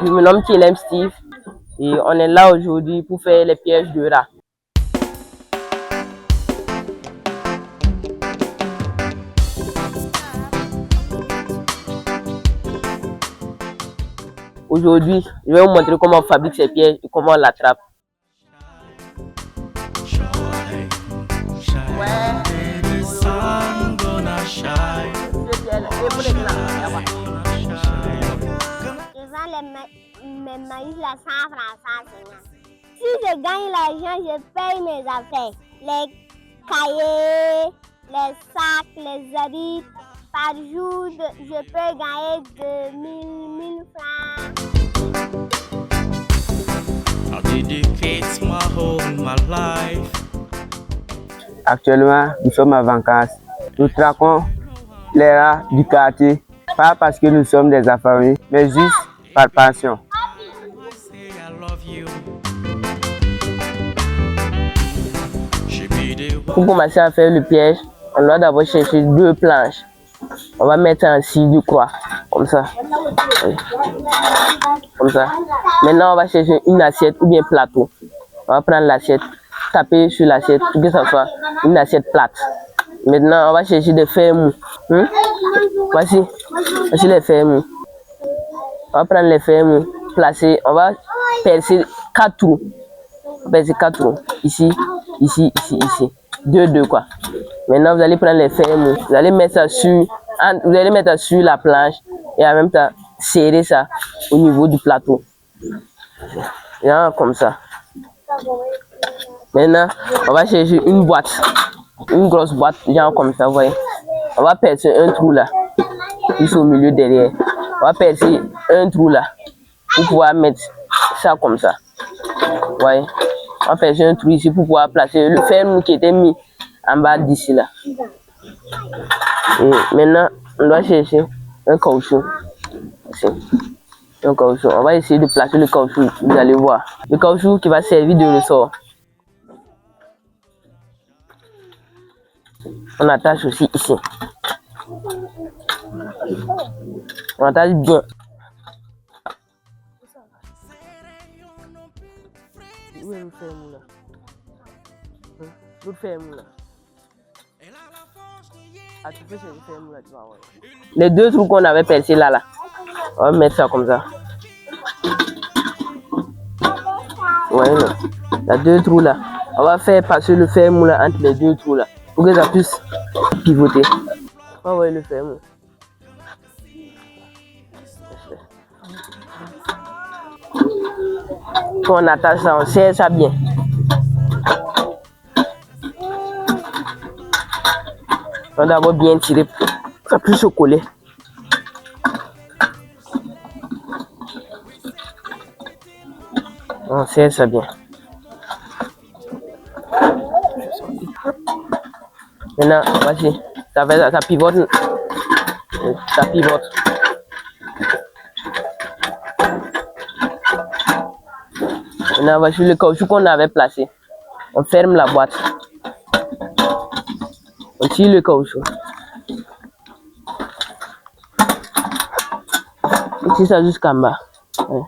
Je me nomme Thielem Steve et on est là aujourd'hui pour faire les pièges de rats. Aujourd'hui, je vais vous montrer comment on fabrique ces pièges et comment on l'attrape. Mes maïs là 100 francs, 150. Si je gagne l'argent, je paye mes affaires. Les cahiers, les sacs, les habits. Par jour, je peux gagner 2000 francs. Actuellement, nous sommes en vacances. Nous traquons les rats du quartier, pas parce que nous sommes des affamés, mais juste par passion. Pour commencer à faire le piège, on doit d'abord chercher 2 planches. On va mettre un scie de croix, comme ça. Comme ça. Maintenant, on va chercher une assiette ou bien plateau. On va prendre l'assiette, taper sur l'assiette pour que ça soit une assiette plate. Maintenant, on va chercher des fers mous. Voici les fers mous. On va prendre les fers mous, placer, on va percer 4 trous. On va percer 4 trous. Ici, ici, ici, ici. 2 quoi. Maintenant, vous allez prendre les fers mous. Vous allez mettre ça sur la planche et en même temps serrer ça au niveau du plateau. Genre comme ça. Maintenant, on va chercher une boîte. Une grosse boîte, genre comme ça, vous voyez. On va percer un trou là. Juste au milieu derrière. On va percer un trou là. Pour pouvoir mettre ça comme ça. Vous voyez. On va percer un trou ici pour pouvoir placer le fer qui était mis en bas d'ici là. Et maintenant, on doit chercher un caoutchouc. Ici. Un caoutchouc. On va essayer de placer le caoutchouc, vous allez voir. Le caoutchouc qui va servir de ressort. On attache aussi ici. On attache bien. Où est le fer mou là? Le fer mou là. Ah, tu peux chercher le fer mou là, tu vas voir. Les 2 trous qu'on avait percés là. On va mettre ça comme ça. Ouais, non. Il y a 2 trous là. On va faire passer le fer mou là entre les 2 trous là. Pour que ça puisse pivoter. On va voir le fer mou. Quand on attache ça, on serre ça bien. On va d'abord bien tirer pour que ça puisse se coller. On serre ça bien. Maintenant, voici, ça pivote. Ça pivote. Maintenant, voici le caoutchouc qu'on avait placé. On ferme la boîte. On tire le caoutchouc. On tire ça jusqu'en bas. Ouais.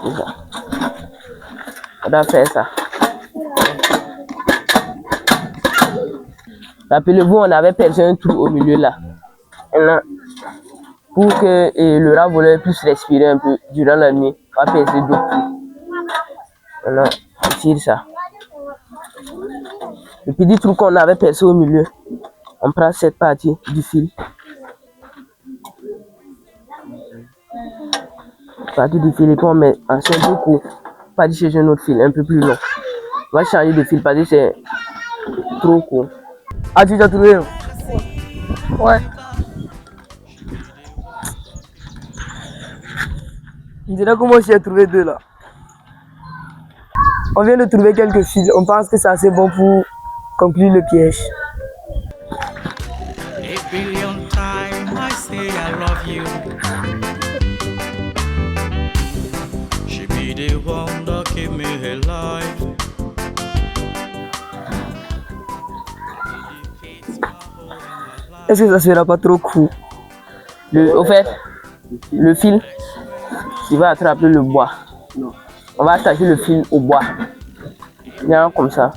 C'est ça. On doit faire ça. Rappelez-vous, on avait percé un trou au milieu là. Maintenant, pour que le rat voleur puisse respirer un peu durant la nuit, on va percer d'autres trous. Maintenant, on tire ça. Le petit trou qu'on avait percé au milieu, on prend cette partie du fil. Partie du fil et puis on met un peu court. Pas de chercher un autre fil un peu plus long. On va changer de fil parce que c'est trop court. Ah, tu as trouvé? Ouais. Je dirais comment j'ai trouvé 2 là. On vient de trouver quelques fils. On pense que c'est assez bon pour conclure le piège. Est-ce que ça sera pas trop court? Au fait, le fil, il va attraper le bois. On va attacher le fil au bois. Bien comme ça.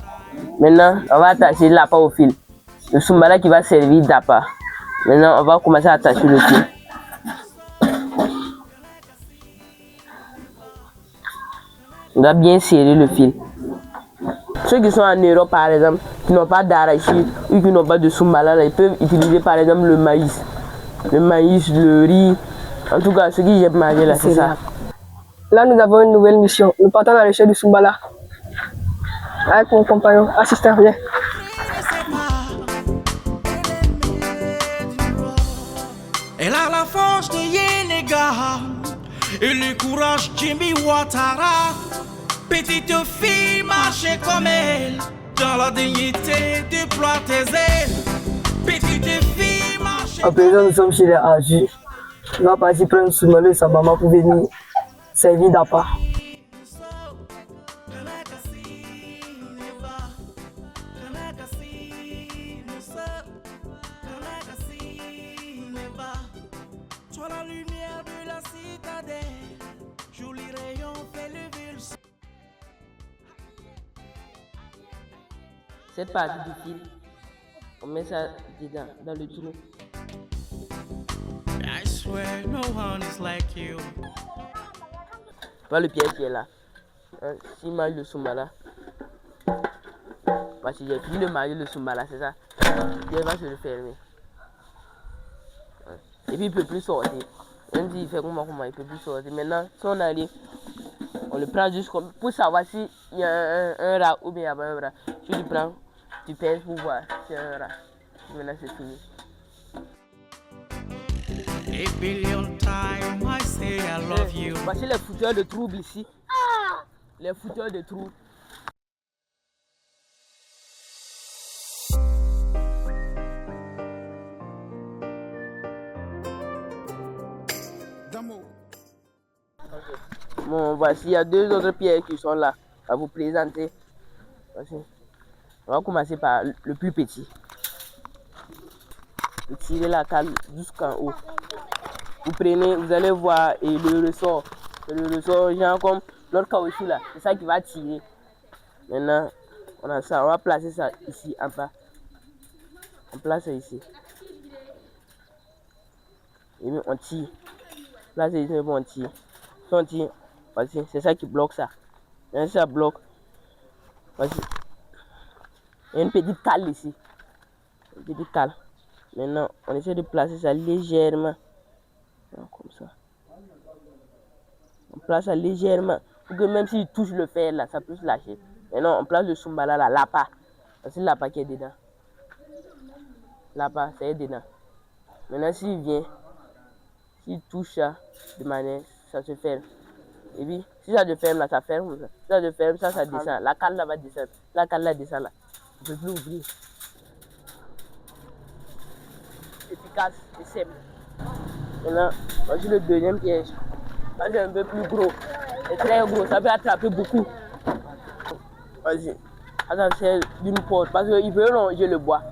Maintenant, on va attacher l'appât au fil. Le Soumbala qui va servir d'appât. Maintenant, on va commencer à attacher le fil. On doit bien serrer le fil. Ceux qui sont en Europe, par exemple, qui n'ont pas d'arachide ou qui n'ont pas de Soumbala, ils peuvent utiliser par exemple le maïs. Le maïs, le riz. En tout cas, ceux qui aiment manger là, c'est ça. Là, nous avons une nouvelle mission. Nous partons à la recherche du Soumbala. Avec mon compagnon, assistant, viens. Elle a la force de Yenega et le courage de Jimmy Ouattara. Petite fille, marchez comme elle. Dans la dignité, déploie tes ailes. Petite fille, marchez. À présent, nous sommes chez les Aju. Il va partir prendre Soumbala et sa maman pour venir servir d'appât. Sois la lumière de la citadelle, joli rayon fait lever le sol. Cette partie du fil, on met ça dedans, dans le trou. I swear no one is like you. Voilà le piège qui est là. S'il mange le Soumbala, parce que j'ai fini de manger le Soumbala, c'est ça. Il va se le fermer. Et puis il ne peut plus sortir. Même s'il fait comment, il ne peut plus sortir. Maintenant, si on arrive, on le prend juste comme pour savoir s'il y a un rat ou bien il n'y a pas un rat. Tu le prends, tu pèses pour voir s'il y a un rat. Maintenant, c'est fini. A billion times I say I love you. Voici les fouteurs de troubles ici. Les fouteurs de troubles. Bon, voici, il y a deux autres pierres qui sont là à vous présenter. Voici. On va commencer par le plus petit. Vous tirez la cale jusqu'en haut. Vous prenez, vous allez voir et le ressort. Le ressort, genre comme notre caoutchouc là, c'est ça qui va tirer. Maintenant, on a ça, on va placer ça ici en bas. On place ça ici. Et puis on tire. Là, c'est ici, on tire. Si on tire, voici, c'est ça qui bloque ça. Et ça bloque. Voici. Il y a une petite cale ici. Une petite cale. Maintenant, on essaie de placer ça légèrement. Comme ça. On place ça légèrement. Pour que même s'il touche le fer là, ça peut se lâcher. Maintenant, on place le Soumbala là, l'appât. C'est l'appât qui est dedans. L'appât, c'est dedans. Maintenant, s'il vient, s'il touche ça de manière, ça se ferme. Et puis, si ça se ferme là, ça ferme. Si ça se ferme, ça descend. La cale là va descendre. La cale là descend là. On ne peut plus ouvrir. Efficace et simple. Maintenant, voici le deuxième piège. Ça c'est un peu plus gros. C'est très gros, ça peut attraper beaucoup. Vas-y. Ça c'est d'une porte parce qu'il peut ronger le bois.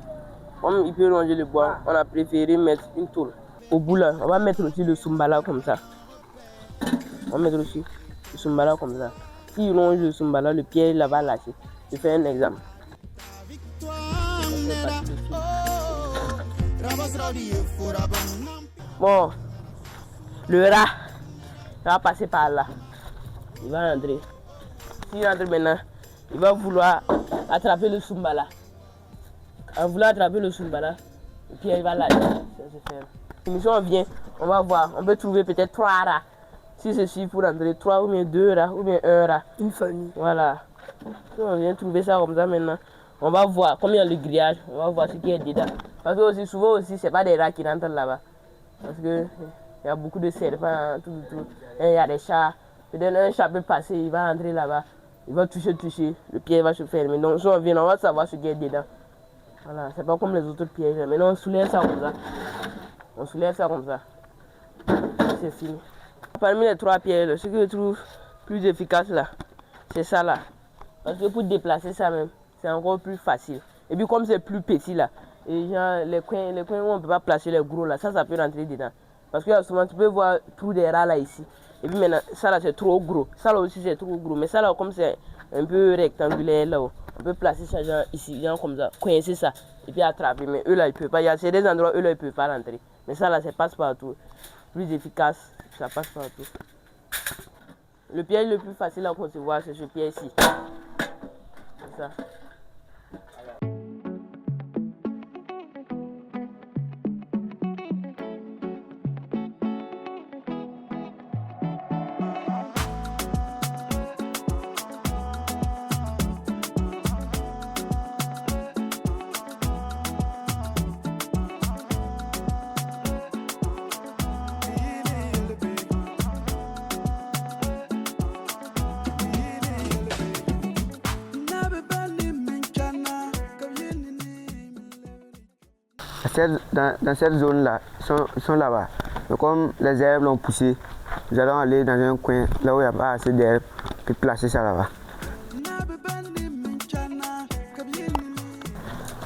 Comme il peut ronger le bois, on a préféré mettre une tour. Au bout là, on va mettre aussi le Soumbala comme ça. On va mettre aussi le Soumbala comme ça. S'il ronge le Soumbala, le piège là va lâcher. Je fais un exemple. Bon, le rat, ça va passer par là. Il va rentrer. S'il rentre maintenant, il va vouloir attraper le Soumbala. En voulant attraper le Soumbala, le piège va lâcher. Ça se ferme. Si on vient, on va voir. On peut trouver peut-être 3 rats. Si c'est suffit pour rentrer 3 ou bien 2 rats ou bien 1 rat. Une famille. Voilà. Si on vient trouver ça comme ça maintenant, on va voir combien il y a le grillage, on va voir ce qui est dedans. Parce que aussi, souvent aussi, c'est pas des rats qui rentrent là-bas. Parce que il y a beaucoup de serpents, tout. Et il y a des chats. Peut-être un chat peut passer, il va rentrer là-bas. Il va toucher, le piège va se fermer. Donc si on vient, on va savoir ce qui est dedans. Voilà, c'est pas comme les autres pièges. Maintenant on soulève ça comme ça. On soulève ça comme ça. C'est fini. Parmi les 3 pièges, ce que je trouve plus efficace là, c'est ça là. Parce que pour déplacer ça même, c'est encore plus facile. Et puis comme c'est plus petit là, et genre, les coins où on ne peut pas placer les gros là, ça peut rentrer dedans. Parce que souvent tu peux voir tout des rats là ici. Et puis maintenant, ça là c'est trop gros. Ça là aussi c'est trop gros. Mais ça là, comme c'est un peu rectangulaire là, on peut placer ça genre ici, genre comme ça, coincer ça. Et puis attraper. Mais eux là, ils peuvent pas. Il y a des endroits, eux là, ils peuvent pas rentrer. Mais ça là, ça passe partout. Plus efficace, ça passe partout. Le piège le plus facile à concevoir, c'est ce piège-ci. C'est ça. Dans cette zone-là, ils sont là-bas. Mais comme les herbes l'ont poussé, nous allons aller dans un coin là où il n'y a pas assez d'herbes, puis placer ça là-bas.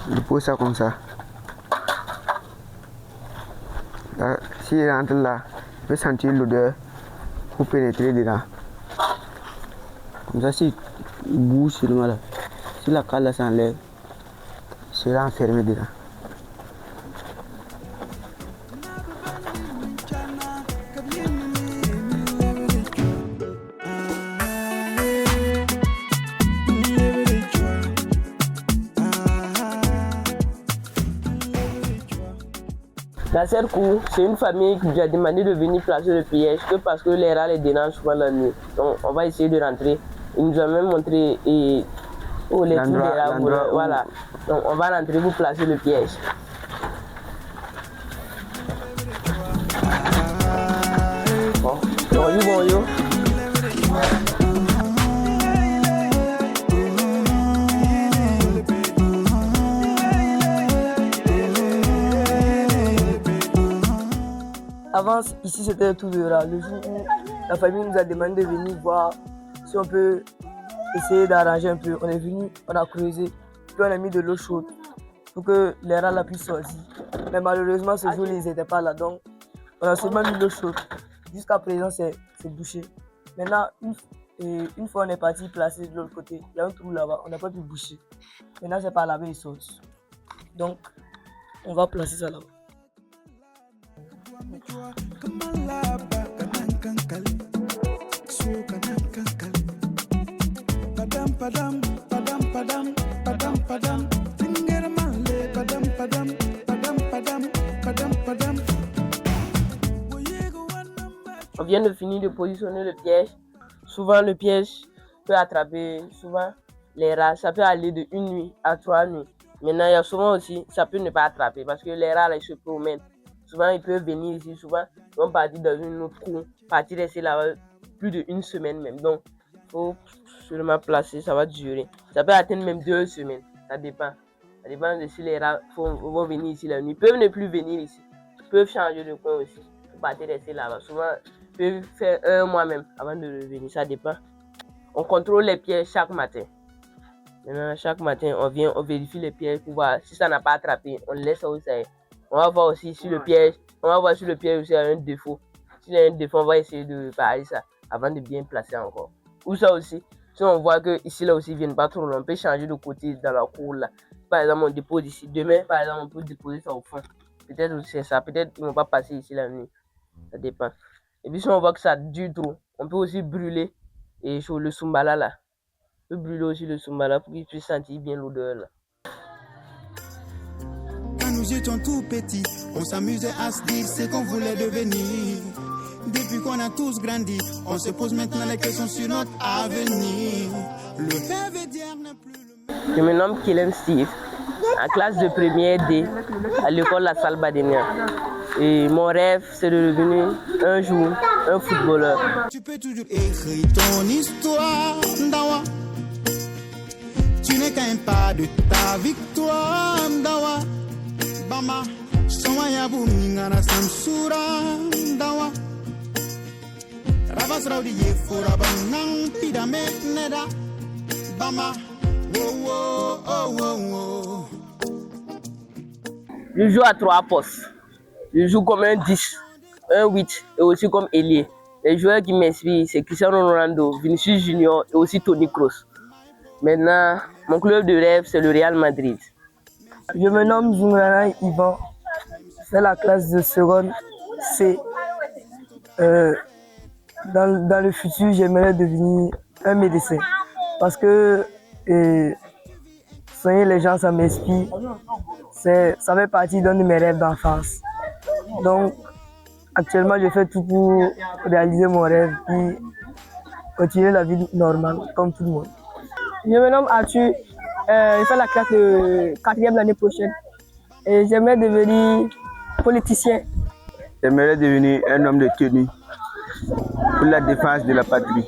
Je pose ça comme ça. S'il rentre là, il peut sentir l'odeur pour pénétrer dedans. Comme ça, s'il bouge seulement là, si la cale s'enlève, il sera enfermé dedans. Dans cette cour, c'est une famille qui nous a demandé de venir placer le piège que parce que les rats les dérangent souvent la nuit. Donc on va essayer de rentrer. Ils nous ont même montré où les trous des rats. Voilà. Donc on va rentrer pour placer le piège. Bon, bonjour. Avant, ici c'était tout de rats. Le jour où la famille nous a demandé de venir voir si on peut essayer d'arranger un peu, on est venu, on a creusé, puis on a mis de l'eau chaude pour que les rats la puissent sortir. Mais malheureusement, ce jour, ils n'étaient pas là, donc on a seulement mis de l'eau chaude. Jusqu'à présent, c'est bouché. Maintenant, une fois on est parti placer de l'autre côté, il y a un trou là-bas, on n'a pas pu boucher. Maintenant, c'est par là-bas, ils sortent. Donc, on va placer ça là-bas. On vient de finir de positionner le piège. Souvent le piège peut attraper souvent les rats. Ça peut aller de 1 nuit à 3 nuits. Maintenant, il y a souvent aussi, ça peut ne pas attraper parce que les rats là, ils se promènent. Souvent, ils peuvent venir ici. Souvent, ils vont partir dans une autre cour, partir rester là plus d'1 semaine même. Donc, il faut seulement placer, ça va durer. Ça peut atteindre même 2 semaines. Ça dépend. Ça dépend de si les rats vont venir ici la nuit. Ils peuvent ne plus venir ici. Ils peuvent changer de coin aussi. Pour partir rester là-bas. Souvent, ils peuvent faire 1 mois même avant de revenir. Ça dépend. On contrôle les pièges chaque matin. Maintenant, chaque matin, on vient, on vérifie les pièges pour voir si ça n'a pas attrapé. On laisse ça où ça est. On va voir aussi si le piège, on va voir si le piège aussi a un défaut. S'il a un défaut, on va essayer de réparer ça avant de bien placer encore. Ou ça aussi, si on voit que ici là aussi ils viennent pas trop loin, on peut changer de côté dans la cour là. Par exemple, on dépose ici. Demain, par exemple, on peut déposer ça au fond. Peut-être aussi c'est ça. Peut-être qu'ils vont pas passer ici la nuit. Ça dépend. Et puis si on voit que ça dure trop, on peut aussi brûler et sur le Soumbala là. On peut brûler aussi le Soumbala pour qu'il puisse sentir bien l'odeur là. Quand nous étions tout petits, on s'amusait à se dire ce qu'on voulait devenir. Depuis qu'on a tous grandi, on se pose maintenant les questions sur notre avenir. Le rêve d'hier n'est plus le même. Je me nomme Kilem Steve, en classe de première D à l'école La Salle Badenia. Et mon rêve, c'est de devenir un jour un footballeur. Tu peux toujours écrire ton histoire, Ndawa. Tu n'es qu'un pas de ta victoire, Ndawa. Bama, Somaya Boumingana Samsura, Ndawa. Rabas Raudi Yefora Banang Pidame Neda, Bama. Oh, oh, oh, oh. Je joue à 3 postes. Je joue comme un 10. un 8 et aussi comme ailier. Les joueurs qui m'inspirent, c'est Cristiano Ronaldo, Vinicius Junior et aussi Toni Kroos. Maintenant, mon club de rêve, c'est le Real Madrid. Je me nomme Zumrana Ivan. C'est la classe de seconde C. Dans le futur, j'aimerais devenir un médecin parce que soigner les gens, ça m'inspire. Ça fait partie d'un de mes rêves d'enfance. Donc, actuellement, je fais tout pour réaliser mon rêve et continuer la vie normale comme tout le monde. Je me nomme Arthur. Je fais la classe de 4e l'année prochaine. Et j'aimerais devenir politicien. J'aimerais devenir un homme de tenue pour la défense de la patrie.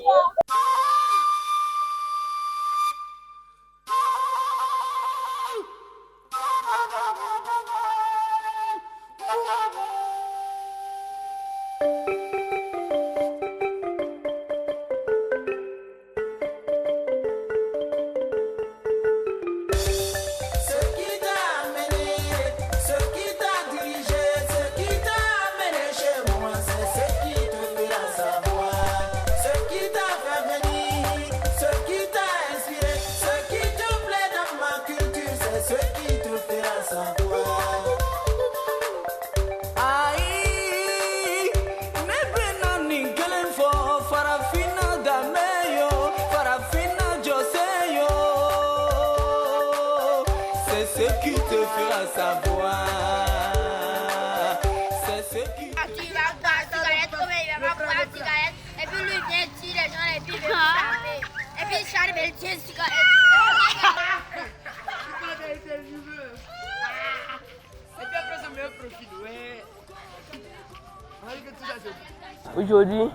Aujourd'hui,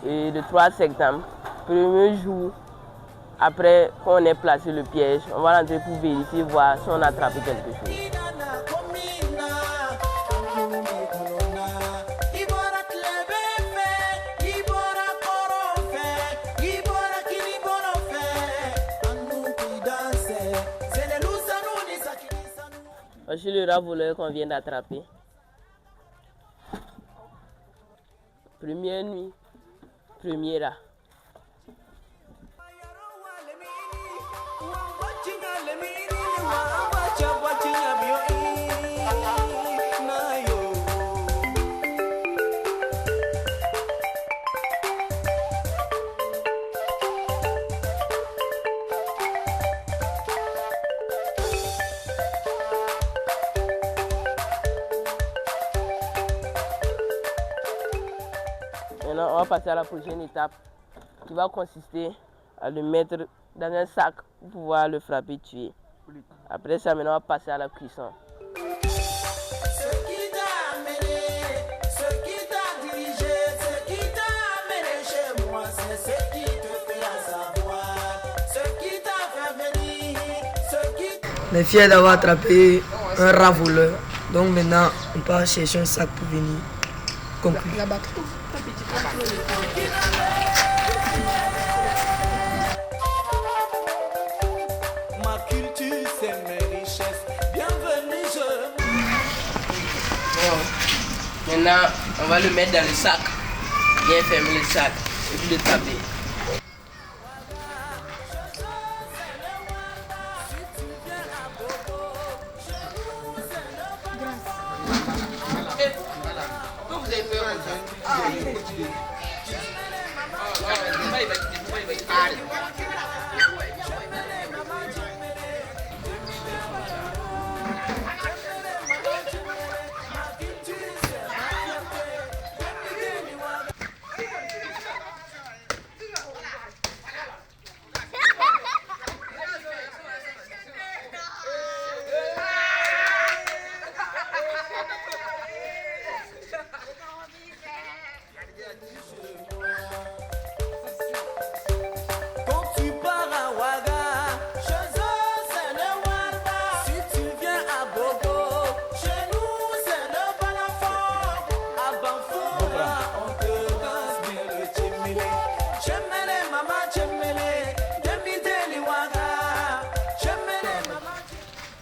le 3 septembre, premier jour, après qu'on ait placé le piège, on va rentrer pour vérifier, voir si on a attrapé quelque chose. Voici le rat voleur qu'on vient d'attraper. Première nuit, premier rat. Maintenant, on va passer à la prochaine étape qui va consister à le mettre dans un sac pour pouvoir le frapper, tuer. Après ça, maintenant, on va passer à la cuisson. Ce qui t'a amené, ce qui t'a dirigé, ce qui t'a amené chez moi, c'est ce qui te fait savoir, ce qui t'a fait venir, ce qui... On est fiers d'avoir attrapé un rat voleur. Donc maintenant, on part chercher un sac pour venir conclure. Ma culture, c'est mes richesses. Bienvenue, Maintenant, on va le mettre dans le sac. Bien fermer le sac et puis le taper.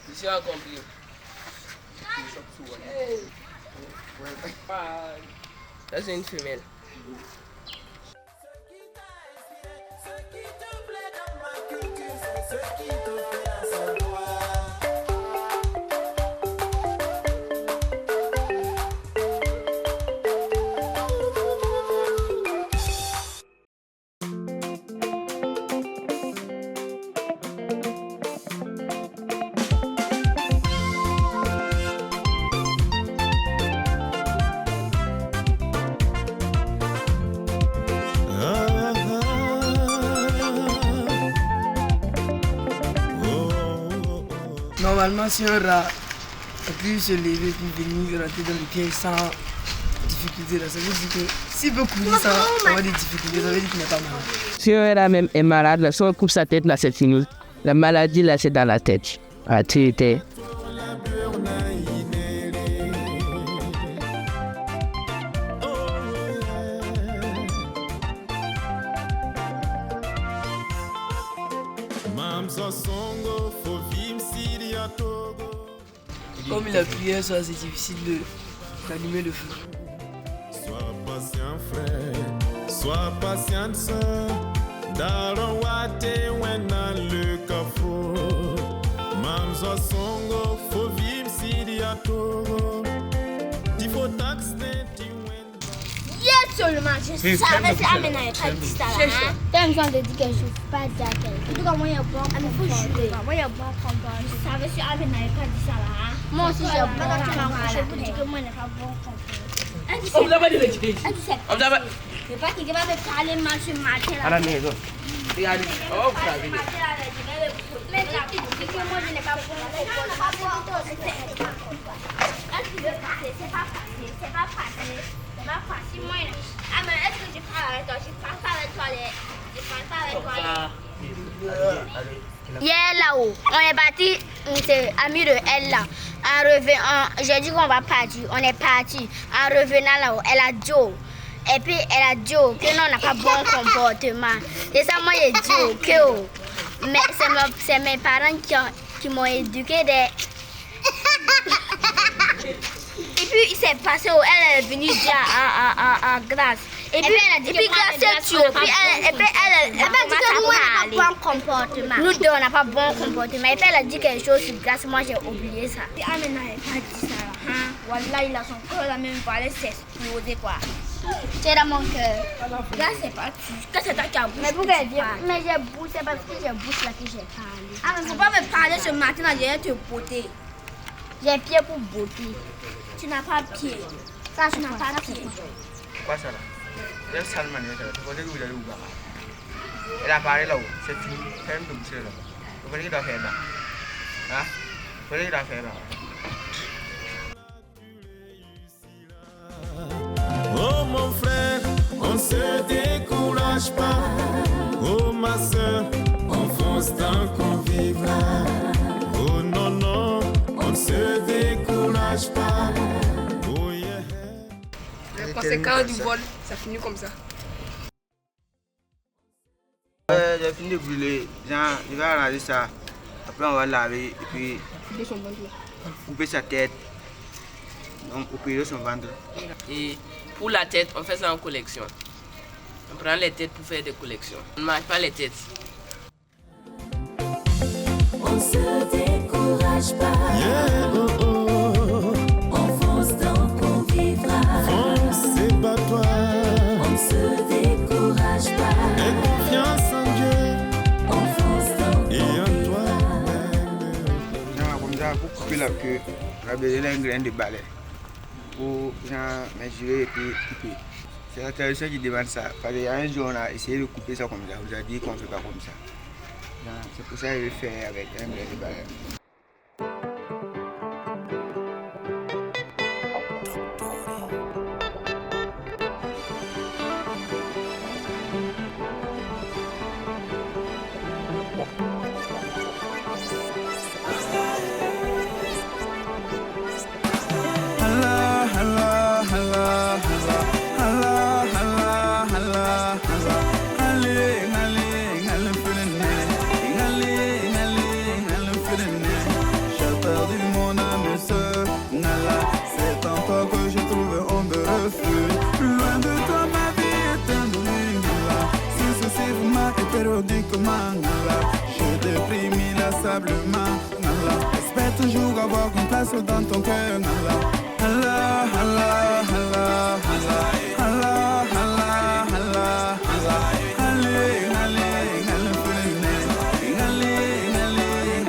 Mission accomplie. Ça, c'est une femelle. Normalement, si un rat a pu se lever et venir rentrer dans le piège sans difficulté, là, ça veut dire que s'il peut courir sans avoir des difficultés, ça veut dire qu'il n'est pas malade. Si un rat même est malade, là, si on coupe sa tête, là, c'est fini. La maladie, là, c'est dans la tête. Ah, tu étais. Comme la prière, ça, c'est difficile d'allumer le feu. Sois patient frère, sois patiente sœur. Darawate wena le kafo. Mamzo songo fo vim sidia togo. Tifo tax neti wen. Yes seulement, je savais que Amina est pas dit ça là. T'as besoin de dire que je ne suis pas d'accord. En tout cas, moi, il y a bon comportement. Moi, il y a bon comportement. Je savais que Amina n'est pas dit ça là. Moi aussi, j'ai bon comportement. Je vous dis que moi, il n'est pas bon comportement. On va pas dire que on va pas. Je ne sais pas qui va me parler mal sur ma tête. À la maison. Regarde. Oh, vous savez. Mais tu dis que moi, je n'ai pas bon comportement. C'est pas facile. C'est pas facile. C'est pas facile. Moi, ah, mais est-ce que je parle avec toi? Je ne parle pas avec toi. Je ne parle pas avec toi. Hier là-haut, on est parti, on s'est amis de elle là. En revenant, j'ai dit qu'on va partir, on est parti. En revenant là-haut, elle a dit, et puis elle a dit que non, on n'a pas bon comportement. Et ça, moi, j'ai dit que mais c'est mes parents qui m'ont éduqué des. Et puis il s'est passé où elle est venue dire à Grâce. Et puis Grâce s'est tuée. Et puis elle a dit que moi, on n'a pas bon comportement. Nous deux, on n'a pas bon comportement. Et puis elle a dit quelque chose sur Grâce. Moi, j'ai oublié ça. Et Amina n'a pas dit ça là. Voilà, il a son cœur, il a même parlé, c'est explosé quoi. C'est dans mon cœur. Grâce, c'est parti. Que c'est toi qui as bouché. Mais pourquoi elle dit? Mais j'ai bouché, c'est parce que j'ai bouché là que j'ai parlé. Ah, mais faut pas me parler ce matin là, j'ai te botter. J'ai pied pour botter. Tu n'as pas pied. Ça, tu n'as pas pied. Quoi ça là? C'est Salman, il faut dire que vous allez où? Elle a parlé là-haut, c'est fini. Fais un peu de là. Vous voulez qu'il a fait là? Hein? Vous voulez qu'il a fait là? Oh mon frère, on se décourage pas. Oh ma soeur, on fonce tant qu'on vivra. Oh non, non, on ne se décourage pas. Oh yeah. Les conséquences du vol, ça finit comme ça. J'ai fini de brûler. Genre, je vais arranger ça. Après, on va laver et puis couper sa tête. Donc, opérer son ventre. Et pour la tête, on fait ça en collection. On prend les têtes pour faire des collections. On ne mange pas les têtes. On se décourage pas. Yeah, oh, oh. On fonce tant qu'on vivra. Fonce, c'est pas toi. On ne se décourage pas. Aie confiance en Dieu On fonce tant qu'on et en toi. Genre, comme ça, pour couper la queue, on a besoin d'un grain de balai. Pour mesurer et puis couper. C'est la tradition qui demande ça. Parce qu'il y a un jour, on a essayé de couper ça comme ça. On nous a dit qu'on ne fait pas comme ça. C'est pour ça que je le fais avec un grain de balai. Allez, allez, allez, simplement. Je te prie, inlassablement. Espère toujours avoir une place dans ton cœur. Allah, Allah, Allah, Allah, Allah, Allah, Allah, Allah. Allez, allez, allez, allez, allez, allez.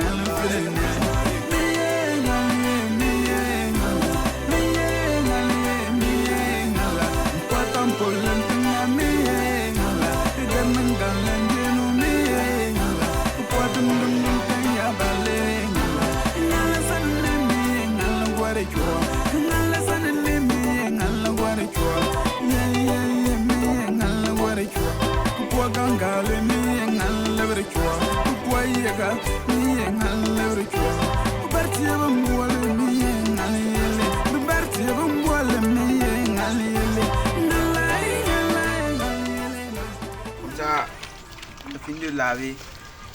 Ça, on finit de laver,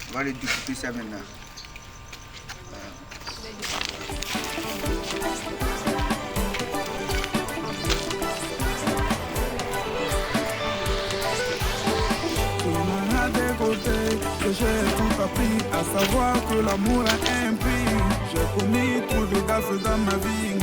on va le découper ça maintenant. J'ai tout appris à savoir que l'amour a un prix. J'ai commis trop de gaffes dans ma vie.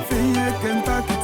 Fille, Kentucky,